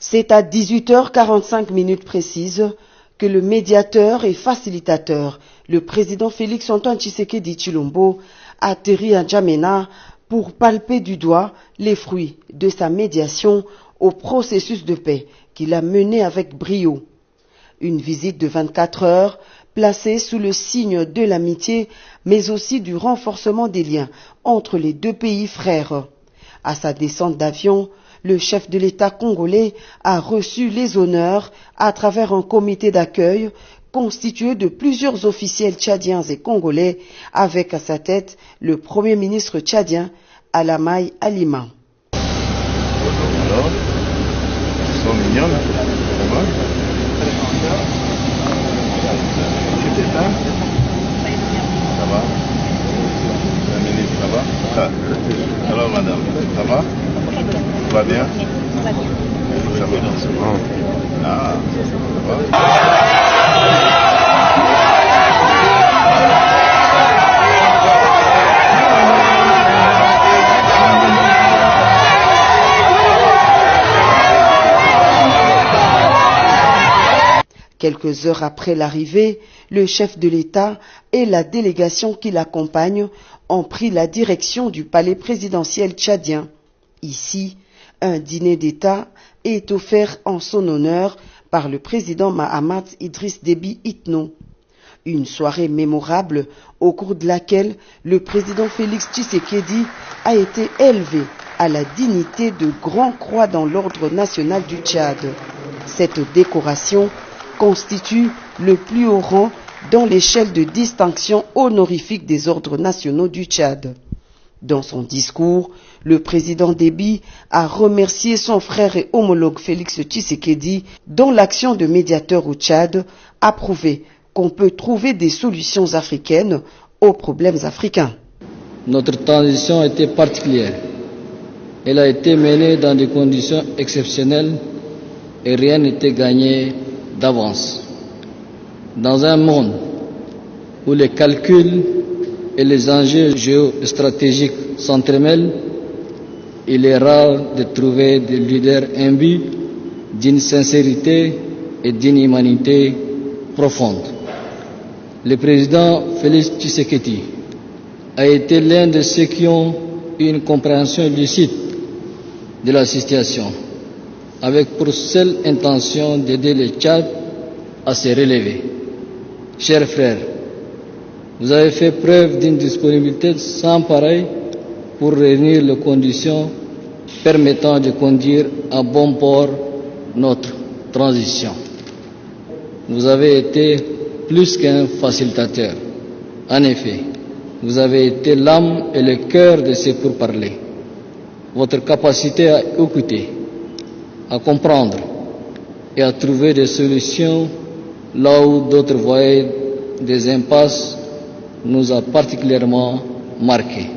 C'est à 18h45 précises que le médiateur et facilitateur, le président Félix-Antoine Tshisekedi Tshilombo, atterrit à N'Djamena pour palper du doigt les fruits de sa médiation au processus de paix qu'il a mené avec brio. Une visite de 24 heures placée sous le signe de l'amitié, mais aussi du renforcement des liens entre les deux pays frères. À sa descente d'avion, le chef de l'État congolais a reçu les honneurs à travers un comité d'accueil constitué de plusieurs officiels tchadiens et congolais, avec à sa tête le Premier ministre tchadien Alamaï Alima. Alors, ils sont mignons, vraiment. Ça va? La ministre, ça va? Ah. Alors madame, ça va? Tout va bien? Ça va? Ah, ça va? Quelques heures après l'arrivée, le chef de l'État et la délégation qui l'accompagne ont pris la direction du palais présidentiel tchadien. Ici, un dîner d'État est offert en son honneur par le président Mahamat Idriss Déby Itno. Une soirée mémorable au cours de laquelle le président Félix Tshisekedi a été élevé à la dignité de Grand Croix dans l'ordre national du Tchad. Cette décoration constitue le plus haut rang dans l'échelle de distinction honorifique des ordres nationaux du Tchad. Dans son discours, le président Déby a remercié son frère et homologue Félix Tshisekedi, dont l'action de médiateur au Tchad a prouvé qu'on peut trouver des solutions africaines aux problèmes africains. Notre transition a été particulière. Elle a été menée dans des conditions exceptionnelles et rien n'était gagné d'avance. Dans un monde où les calculs et les enjeux géostratégiques s'entremêlent, il est rare de trouver des leaders imbus d'une sincérité et d'une humanité profonde. Le président Félix Tshisekedi a été l'un de ceux qui ont eu une compréhension lucide de la situation, avec pour seule intention d'aider le Tchad à se relever. Chers frères, vous avez fait preuve d'une disponibilité sans pareille pour réunir les conditions permettant de conduire à bon port notre transition. Vous avez été plus qu'un facilitateur. En effet, vous avez été l'âme et le cœur de ces pourparlers. Votre capacité à écouter, à comprendre et à trouver des solutions là où d'autres voyaient des impasses nous a particulièrement marqués.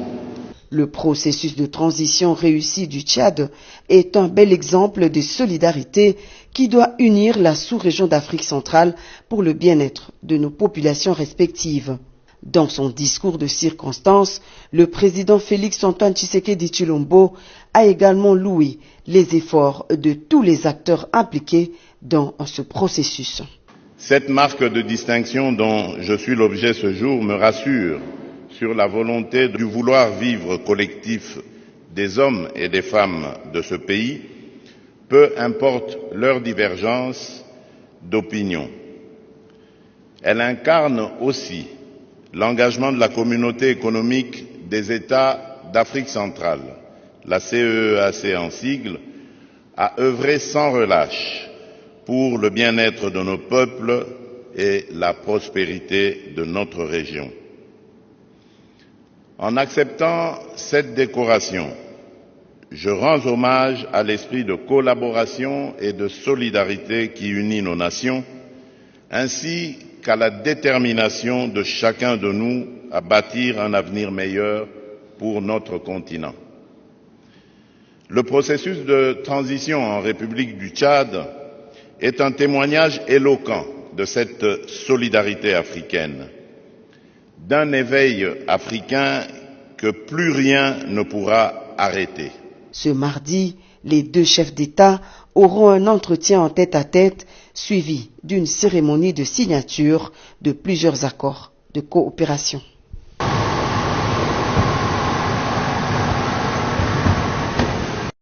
Le processus de transition réussi du Tchad est un bel exemple de solidarité qui doit unir la sous-région d'Afrique centrale pour le bien-être de nos populations respectives. Dans son discours de circonstance, le président Félix-Antoine Tshisekedi Tshilombo a également loué les efforts de tous les acteurs impliqués dans ce processus. Cette marque de distinction dont je suis l'objet ce jour me rassure sur la volonté du vouloir vivre collectif des hommes et des femmes de ce pays, peu importe leur divergence d'opinion. Elle incarne aussi l'engagement de la communauté économique des États d'Afrique centrale, la CEEAC en sigle, à œuvrer sans relâche pour le bien-être de nos peuples et la prospérité de notre région. En acceptant cette décoration, je rends hommage à l'esprit de collaboration et de solidarité qui unit nos nations, ainsi qu'à la détermination de chacun de nous à bâtir un avenir meilleur pour notre continent. Le processus de transition en République du Tchad est un témoignage éloquent de cette solidarité africaine, d'un éveil africain que plus rien ne pourra arrêter. Ce mardi Les deux chefs d'État auront un entretien en tête-à-tête suivi d'une cérémonie de signature de plusieurs accords de coopération.